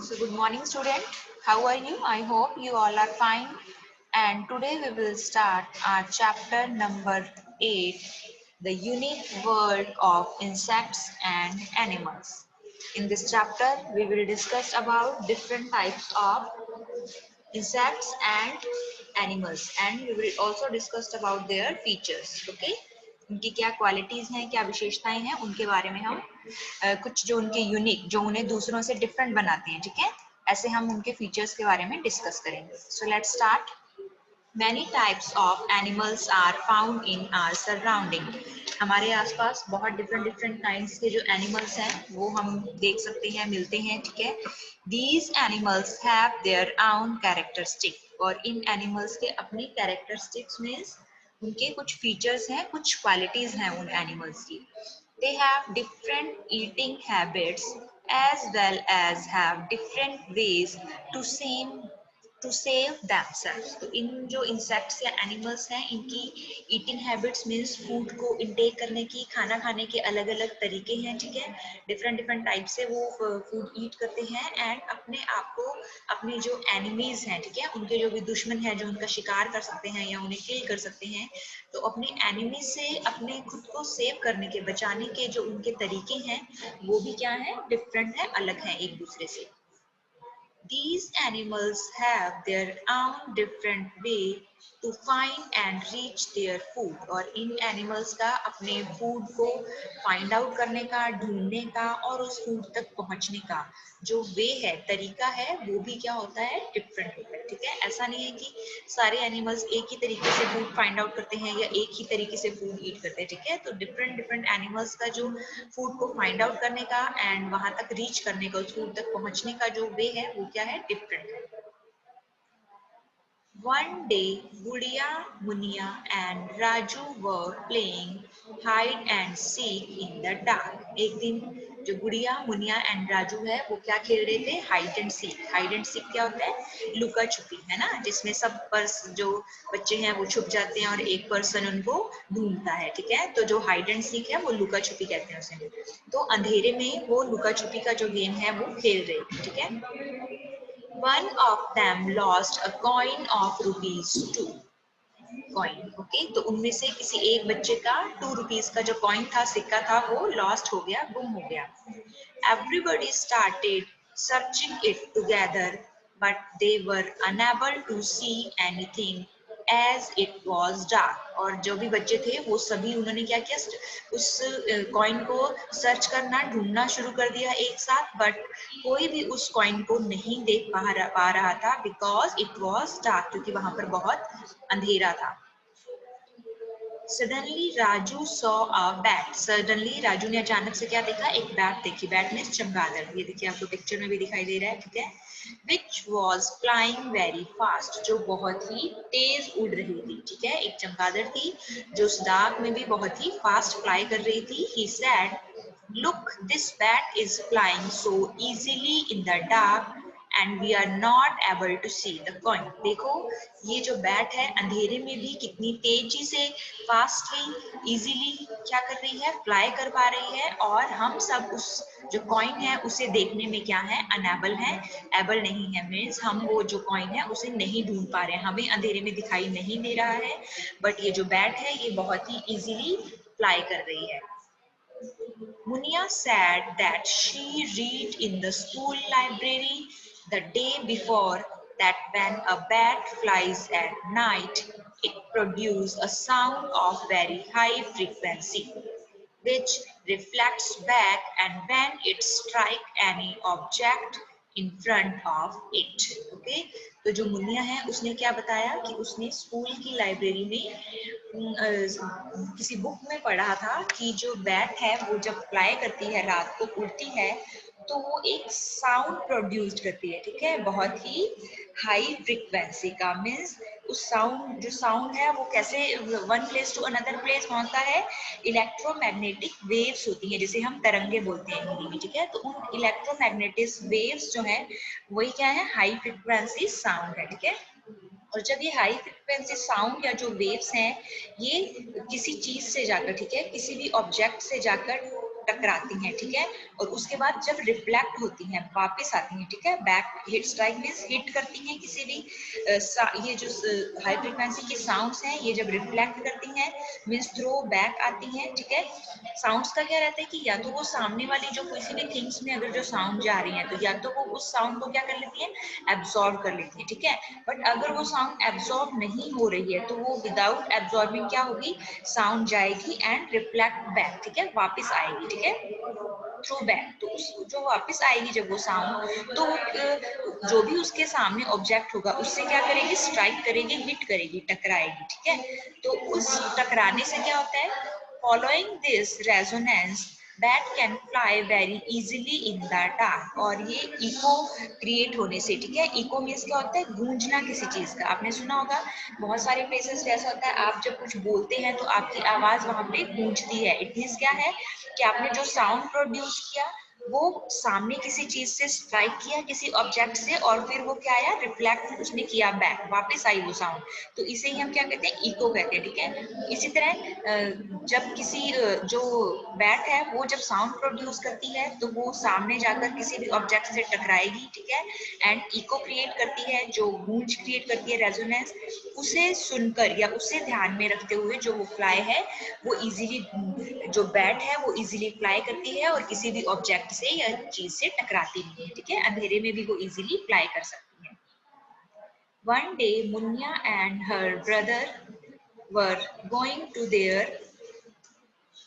So good morning student. How are you? I hope you all are fine. And today we will start our chapter number 8, the unique world of insects and animals. In this chapter we will discuss about different types of insects and animals and we will also discuss about their features. Okay, उनकी क्या qualities हैं, क्या विशेषताएं हैं, उनके बारे में हम कुछ जो उनके यूनिक, जो उन्हें दूसरों से डिफरेंट बनाते हैं, ठीक है, ऐसे हम उनके फीचर्स के बारे में डिस्कस करेंगे. So let's start. Many types of animals are found in our surrounding. हमारे आसपास बहुत डिफरेंट काइंड्स के जो एनिमल्स हैं वो हम देख सकते हैं, मिलते हैं, ठीक है. These animals have their own characteristic. और इन एनिमल्स के अपनी कैरेक्टरिस्टिक्स मीन्स उनके कुछ फीचर्स हैं, कुछ क्वालिटीज हैं उन एनिमल्स की. They have different eating habits as well as have different ways to save themselves. तो इन जो इंसेक्ट्स या एनिमल्स हैं इनकी ईटिंग हैबिट्स मीन्स फूड को इनटेक करने की, खाना खाने के अलग अलग तरीके हैं, ठीक है. डिफरेंट टाइप से वो फूड ईट करते हैं एंड अपने आप को, अपने जो एनिमीज हैं, ठीक है, उनके जो भी दुश्मन है जो उनका शिकार कर सकते हैं या उन्हें किल कर सकते हैं, तो अपने एनिमी से अपने खुद को सेव करने के, बचाने के जो उनके तरीके हैं वो भी क्या है, डिफरेंट है, अलग है एक दूसरे से. These animals have their own different way to find and reach their food. और इन एनिमल्स का अपने फूड को फाइंड आउट करने का, ढूंढने का और उस फूड तक पहुंचने का जो वे है, तरीका है, वो भी क्या होता है, डिफरेंट होता है, ठीक है. ऐसा नहीं है कि सारे एनिमल्स एक ही तरीके से फूड फाइंड आउट करते हैं या एक ही तरीके से फूड ईट करते हैं, ठीक है. तो डिफरेंट एनिमल्स का जो फूड को फाइंड आउट करने का एंड वहां तक रीच करने का, उस फूड तक पहुंचने का जो वे है वो क्या है, डिफरेंट है. One day, Gudiya, Munia and Raju were playing hide and seek in the dark. एक दिन जो गुड़िया, मुनिया एंड राजू है वो क्या खेल रहे थे, hide and seek. Hide and seek क्या होता है, लुका छुपी, है ना, जिसमें सब पर्स जो बच्चे हैं वो छुप जाते हैं और एक पर्सन उनको ढूंढता है, ठीक है. तो जो हाइड एंड सीक है वो लुका छुपी कहते हैं उसे. तो अंधेरे में वो लुका छुपी का जो गेम है वो खेल रहे थे, ठीक है. One of them lost a coin of ₹2. Coin, okay. तो उनमें से किसी एक बच्चे का ₹2 का जो कॉइन था, सिक्का था, वो लॉस्ट हो गया, गुम हो गया. Everybody started searching it together, but they were unable to see anything as it was dark. और जो भी बच्चे थे वो सभी, उन्होंने क्या किया, उस कॉइन को सर्च करना, ढूंढना शुरू कर दिया एक साथ, बट कोई भी उस कॉइन को नहीं देख पा रहा था, बिकॉज इट वॉज डार्क, क्योंकि वहां पर बहुत अंधेरा था. Suddenly Raju saw a bat. Suddenly Raju ने अचानक से क्या देखा, एक बैट देखी. बैट में चमगादड़, ये देखिए आपको पिक्चर में भी दिखाई दे रहा है, ठीक है. Which was flying very fast, जो बहुत ही तेज उड़ रही थी, ठीक है. एक चमगादड़ थी जो उस डार्क में भी बहुत ही फास्ट फ्लाई कर रही थी. He said, "Look, this bat is flying so easily in the dark and we are not able to see the coin." देखो ये जो बैट है अंधेरे में भी कितनी तेजी से, फास्टली, इजीली क्या कर रही है, फ्लाई कर पा रही है, और हम सब उस जो कॉइन है उसे देखने में क्या है, अनेबल है. एबल नहीं है मीन्स हम वो जो कॉइन है उसे नहीं ढूंढ पा रहे हैं, हमें अंधेरे में दिखाई नहीं दे रहा है, बट ये जो बैट है ये बहुत ही इजीली फ्लाई कर रही है. Munia said that she read in the school library the day before that when a bat flies at night, it produces a sound of very high frequency, which reflects back and when it strikes any object in front of it. Okay? तो जो मुनिया है उसने क्या बताया कि उसने school की library में किसी बुक में पढ़ा था कि जो बैट है वो जब फ्लाई करती है, रात को उड़ती है, तो वो एक साउंड प्रोड्यूस करती है, ठीक है, बहुत ही हाई फ्रीक्वेंसी का. मीन्स उस साउंड, जो साउंड है वो कैसे one place to another place पहुंचता है, इलेक्ट्रोमैग्नेटिक वेव्स होती हैं, जिसे हम तरंगे बोलते हैं हिंदी में, ठीक है. तो उन इलेक्ट्रोमैग्नेटिक वेव्स जो है वही क्या है, हाई फ्रीक्वेंसी साउंड है, ठीक है. और जब ये हाई फ्रीक्वेंसी साउंड या जो वेव्स हैं ये किसी चीज से जाकर, ठीक है, किसी भी ऑब्जेक्ट से जाकर टकराती हैं, ठीक है, और उसके बाद जब रिफ्लेक्ट होती हैं वापस आती हैं, ठीक है, back hit strike means hit करती हैं किसी भी ये जो हाई फ्रीक्वेंसी के साउंड्स हैं ये जब रिफ्लेक्ट करती हैं मींस थ्रो बैक आती हैं, ठीक है। साउंड्स का क्या रहता है कि या तो वो सामने वाली जो किसी भी थिंग्स में अगर जो साउंड जा रही है तो या तो वो उस साउंड को क्या कर लेती है, एब्जॉर्ब कर लेती है, ठीक है। बट अगर वो साउंड एब्जॉर्ब नहीं हो रही है तो वो विदाउट एब्जॉर्बिंग क्या होगी, साउंड जाएगी एंड रिफ्लेक्ट बैक, ठीक है, वापस आएगी, ठीक है, थ्रू बैक। तो उस जो वापस आएगी जब वो साउंड, तो जो भी उसके सामने ऑब्जेक्ट होगा उससे क्या करेगी, स्ट्राइक करेगी, हिट करेगी, टकराएगी, ठीक है। तो उस टकराने से क्या होता है, following this resonance bat can fly very easily in the dark. और ये इको क्रिएट होने से, ठीक है, इको मीन्स क्या होता है, गूंजना किसी चीज का। आपने सुना होगा बहुत सारे प्लेसेस पे ऐसा होता है, आप जब कुछ बोलते हैं तो आपकी आवाज वहां पे गूंजती है। इट मीन्स क्या है कि आपने जो साउंड प्रोड्यूस किया वो सामने किसी चीज से स्ट्राइक किया, किसी ऑब्जेक्ट से, और फिर वो क्या आया, रिफ्लेक्ट उसने किया बैक, वापस आई वो साउंड। तो इसे ही हम क्या कहते हैं, इको कहते हैं, ठीक है। इसी तरह जब किसी जो बैट है वो जब साउंड प्रोड्यूस करती है तो वो सामने जाकर किसी भी ऑब्जेक्ट से टकराएगी, ठीक है, एंड इको क्रिएट करती है, जो गूंज क्रिएट करती है, रेजोनेंस। उसे सुनकर या उसे ध्यान में रखते हुए जो वो फ्लाई है वो इजीली, जो बैट है वो इजीली फ्लाई करती है और किसी भी ऑब्जेक्ट से या चीज से टकराती नहीं है, ठीक है, अंधेरे में भी वो इजीली फ्लाई कर सकती है। One day Munya and her brother were going to their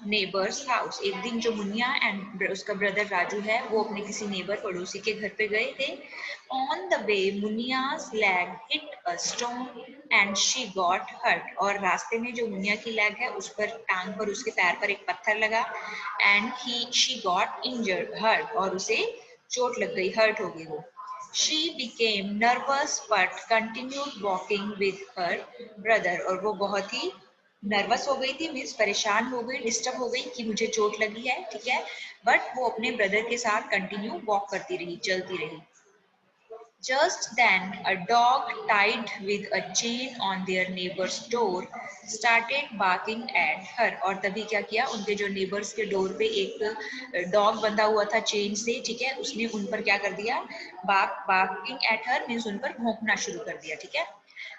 neighbours house. एक दिन जो मुनिया एंड उसका ब्रदर राजू है वो अपने किसी नेबर पड़ोसी के घर पे गए थे। On the way Muniya's leg hit a stone and she got hurt. और रास्ते में जो मुनिया की लेग है उस पर, टांग पर, उसके पैर पर एक पत्थर लगा and she got injured, hurt, और उसे चोट लग गई, हर्ट हो गई वो। She became nervous but continued walking with her brother। और वो बहुत ही नर्वस हो गई थी, मीन्स परेशान हो गई, डिस्टर्ब हो गई कि मुझे चोट लगी है, ठीक है, बट वो अपने ब्रदर के साथ कंटिन्यू वॉक करती रही, चलती रही। Just then, a dog tied with a chain on their neighbor's door started barking at her। और तभी क्या किया, उनके जो नेबर्स के डोर पे एक डॉग बंधा हुआ था चेन से, ठीक है, उसने उन पर क्या कर दिया, बार्किंग एट हर मीन्स उन पर भौंकना शुरू कर दिया, ठीक है।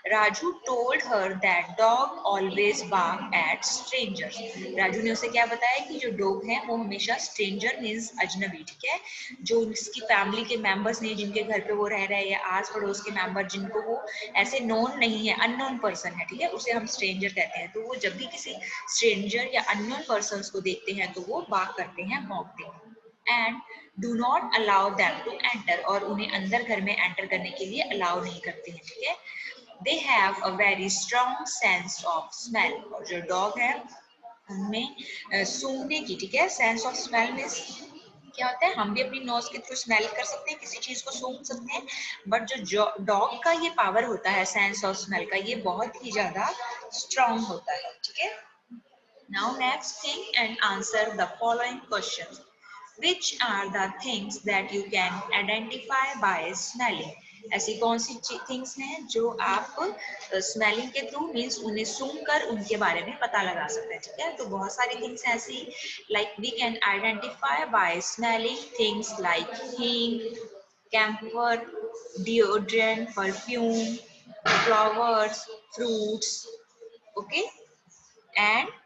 Raju told her that dog always bark at strangers. Raju ने उसे क्या बताया कि जो डॉग है वो हमेशा स्ट्रेंजर मीन्स अजनबी, ठीक है, जो उसकी फैमिली के मेंबर्स नहीं, जिनके घर पे वो रह रहे हैं, या आस पड़ोस के मेंबर जिनको वो ऐसे नोन नहीं है, अननोन पर्सन है, ठीक है, उसे हम स्ट्रेंजर कहते हैं। तो वो जब भी किसी स्ट्रेंजर या अननोन पर्सन को देखते हैं तो वो बार्क करते हैं, भौंकते हैं। And do not allow them to enter. और उन्हें अंदर घर में एंटर करने के लिए अलाउ नहीं करते हैं, ठीक है। They have a very strong sense of smell। और जो डॉग है उनमें सूंघने की, ठीक है, सेंस ऑफ स्मेल मीन्स क्या होता है, हम भी अपनी नोज के थ्रू स्मेल कर सकते हैं, किसी चीज को सूंघ सकते हैं, बट जो डॉग का ये पावर होता है सेंस ऑफ स्मेल का, ये बहुत ही ज्यादा स्ट्रॉन्ग होता है, ठीक है। Now next think and answer the following questions. Which are the things that you can identify by smelling? ऐसी कौन सी थिंग्स हैं जो आप स्मेलिंग के थ्रू मीन्स उन्हें सूंघकर उनके बारे में पता लगा सकते हैं, ठीक है। तो बहुत सारी थिंग्स ऐसी, like we can identify by smelling things like hing, camphor, deodorant, perfume, flowers, fruits, okay, and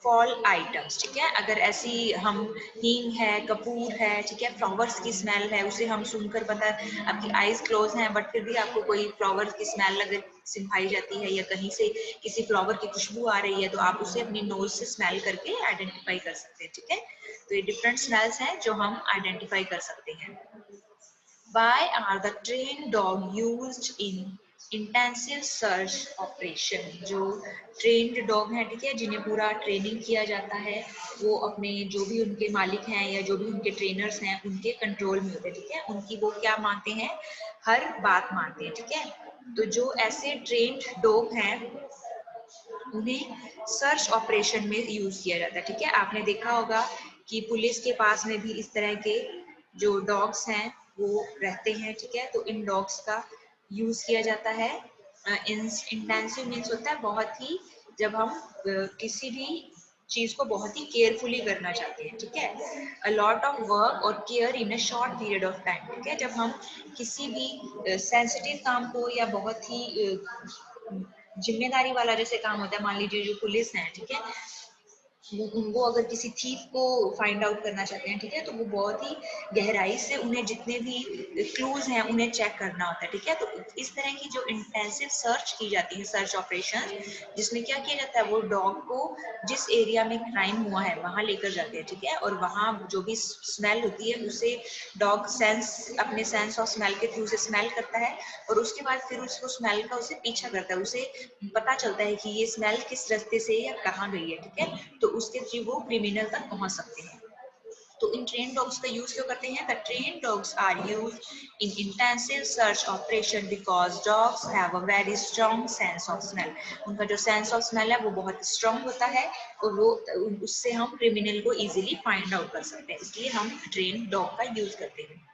fall items, ठीक है। अगर ऐसी हम हींग है, कपूर है, ठीक है, फ्लावर्स की स्मेल है, उसे हम सुनकर पता है, आपकी आईज क्लोज हैं बट फिर भी आपको कोई फ्लावर्स की स्मेल अगर सिंभाई जाती है या कहीं से किसी फ्लावर की खुशबू आ रही है तो आप उसे अपनी नोज से स्मेल करके आइडेंटिफाई कर सकते हैं, ठीक है। तो ये डिफरेंट स्मेल्स हैं जो हम आइडेंटिफाई कर सकते हैं। Why are the trained dog used in intensive search operation? जो ट्रेन्ड डॉग हैं, ठीक है, जिन्हें पूरा ट्रेनिंग किया जाता है, वो अपने जो भी उनके मालिक हैं या जो भी उनके ट्रेनर्स हैं उनके कंट्रोल में होते हैं, ठीक है, उनकी वो क्या मानते हैं, हर बात मानते हैं, ठीक है। तो जो ऐसे ट्रेन्ड डॉग हैं उन्हें सर्च ऑपरेशन में यूज किया जाता है, ठीक है। आपने देखा होगा कि पुलिस के पास में भी इस तरह के जो डॉग्स हैं वो रहते हैं, ठीक है। तो इन डॉग्स का यूज किया जाता है। इंटेंसिव मीन्स होता है बहुत ही, जब हम किसी भी चीज को बहुत ही केयरफुली करना चाहते हैं, ठीक है। अ लॉट ऑफ वर्क और care in a short period of time, ठीक है। जब हम किसी भी सेंसिटिव काम को या बहुत ही जिम्मेदारी वाला जैसे काम होता है, मान लीजिए जो पुलिस है, ठीक है, वो अगर किसी थीफ को फाइंड आउट करना चाहते हैं, ठीक है, तो वो बहुत ही गहराई से उन्हें जितने भी क्लूज हैं उन्हें चेक करना होता है, ठीक है। तो इस तरह की जो इंटेंसिव सर्च की जाती है, सर्च ऑपरेशन, जिसमें क्या किया जाता है, वो डॉग को जिस एरिया में क्राइम हुआ है वहां लेकर जाते हैं, ठीक है, और वहां जो भी स्मेल होती है उसे डॉग सेंस, अपने सेंस ऑफ स्मेल के थ्रू से स्मेल करता है, और उसके बाद फिर उसको स्मेल का उसे पीछा करता है, उसे पता चलता है कि ये स्मेल किस रास्ते से या कहाँ गई है, ठीक है, तो उसके थ्रू वो क्रिमिनल तक पहुंच सकते हैं। तो इन ट्रेन डॉग्स का यूज क्यों करते हैं? The train dogs are use in intensive search operation because dogs have a very strong sense of smell. उनका जो सेंस ऑफ स्मेल है वो बहुत स्ट्रॉन्ग होता है, और वो उससे हम क्रिमिनल को इजीली फाइंड आउट कर सकते हैं, इसलिए हम ट्रेन डॉग का यूज करते हैं।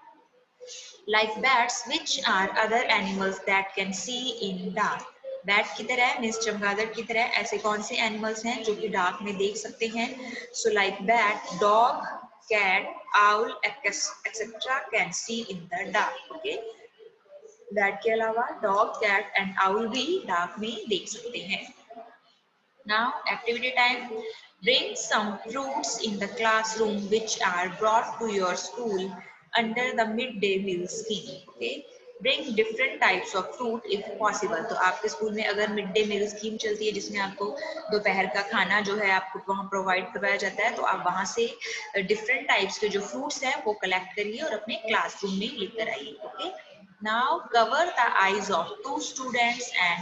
Like bats, which are other animals that can see in dark. Bat की तरह मीन्स चमगादड़ की तरह ऐसे कौन से एनिमल्स हैं जो कि डार्क में देख सकते हैं? So like bat, dog, cat, owl etcetera can see in the dark. Okay, bat के अलावा डॉग, कैट एंड आउल भी डार्क में देख सकते हैं। Now, activity time. Bring some fruits in the classroom which are brought to your school under the midday meal scheme. Okay. Bring different types of fruit if possible. तो आपके school में अगर mid day meal scheme चलती है जिसमें आपको दोपहर का खाना जो है आपको वहाँ प्रोवाइड करवाया जाता है, तो आप वहाँ से डिफरेंट टाइप्स के जो फ्रूट्स हैं वो कलेक्ट करिए और अपने क्लासरूम में लेकर आइए। Okay, now cover the eyes of two students and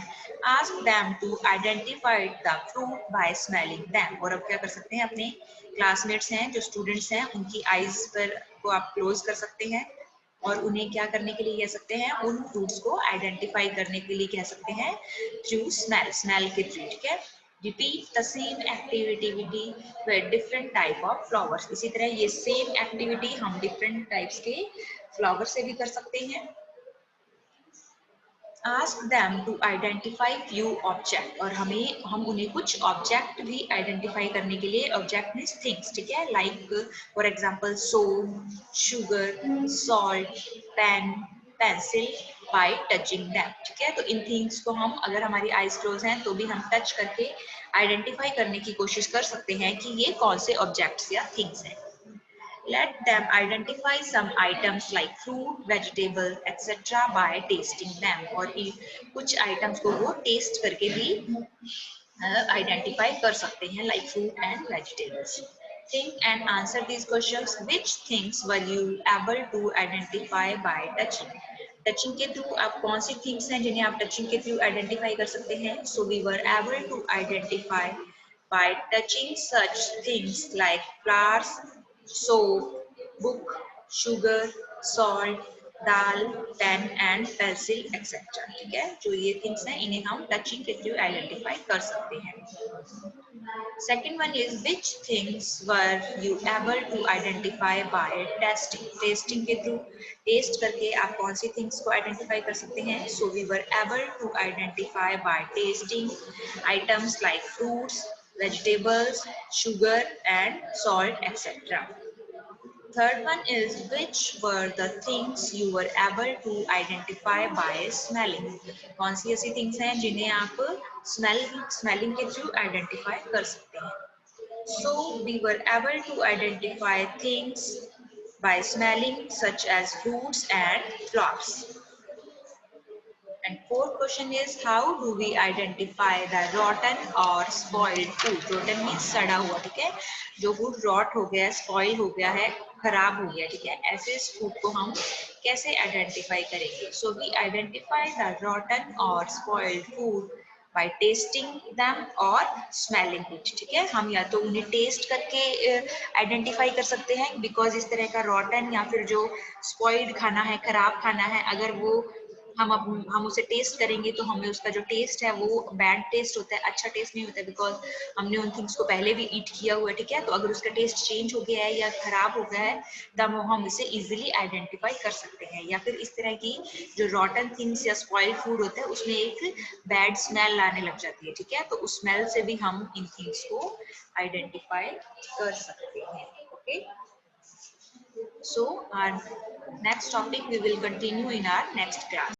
ask them to identify the fruit by smelling them। और अब क्या कर सकते हैं, अपने क्लासमेट्स हैं जो स्टूडेंट्स हैं उनकी आईज पर को आप क्लोज कर सकते हैं और उन्हें क्या करने के लिए कह सकते हैं, उन फ्रूट्स को आइडेंटिफाई करने के लिए कह सकते हैं थ्रू स्मेल, स्मेल के थ्रू, ठीक है। Repeat the same activity with different type of flowers। इसी तरह ये सेम एक्टिविटी हम डिफरेंट टाइप्स के फ्लावर से भी कर सकते हैं। Ask them to identify few object, और हम उन्हें कुछ ऑब्जेक्ट भी आइडेंटिफाई करने के लिए, ऑब्जेक्ट मीन्स थिंग्स, ठीक है, like for example soap, sugar, salt, pen, pencil, by touching them, ठीक है। तो इन थिंग्स को हम, अगर हमारी आईज क्लोज हैं तो भी हम टच करके आइडेंटिफाई करने की कोशिश कर सकते हैं कि ये कौन से ऑब्जेक्ट्स या थिंग्स हैं। Let them identify some items like fruit, vegetable, etc. by tasting them। और कुछ items को वो taste करके भी identify कर सकते हैं, like fruit and vegetables। Think and answer these questions. Which things were you able to identify by touching? Touching के थ्रू आप कौन सी थिंग्स हैं जिन्हें आप टचिंग के थ्रू आइडेंटिफाई कर सकते हैं? So we were able to identify by touching such things like flowers, soap, book, sugar, salt, dal, pen and pencil etcetera, ठीक है। जो ये थिंग्स हैं इन्हें हम टचिंग के थ्रू आइडेंटिफाई कर सकते हैं। Second one is which things were you able to identify by testing? Tasting के through taste करके आप कौन सी things को identify कर सकते हैं? So we were able to identify by tasting items like fruits, vegetables, sugar and salt, etc. Third one is which were the things you were able to identify by smelling? कौन सी ऐसी things हैं जिन्हें आप smelling के through identify कर सकते हैं? So we were able to identify things by smelling such as fruits and flowers. And fourth question is how do we identify the rotten or spoiled food? Rotten means सड़ा हुआ, ठीक है, जो food rot हो गया है, spoil हो गया है, खराब हो गया, ठीक है, ऐसे फूड को हम कैसे आइडेंटिफाई करेंगे? So we identify the rotten or spoiled food by tasting them और smelling it, ठीक है। हम या तो उन्हें टेस्ट करके आइडेंटिफाई कर सकते हैं, बिकॉज इस तरह का रॉटन या फिर जो स्पॉइल्ड खाना है, खराब खाना है, अगर वो हम उसे टेस्ट करेंगे तो हमें उसका जो टेस्ट है वो बैड टेस्ट होता है, अच्छा टेस्ट नहीं होता है, बिकॉज हमने उन थिंग्स को पहले भी ईट किया हुआ है, ठीक है। तो अगर उसका टेस्ट चेंज हो गया है या खराब हो गया है तब हम इसे इजीली आइडेंटिफाई कर सकते हैं। या फिर इस तरह की जो रॉटन थिंग्स या स्पॉइल्ड फूड होता है उसमें एक बैड स्मेल आने लग जाती है, ठीक है। तो उस स्मेल से भी हम इन थिंग्स को आइडेंटिफाई कर सकते हैं। Okay, so our next topic we will continue in our next class.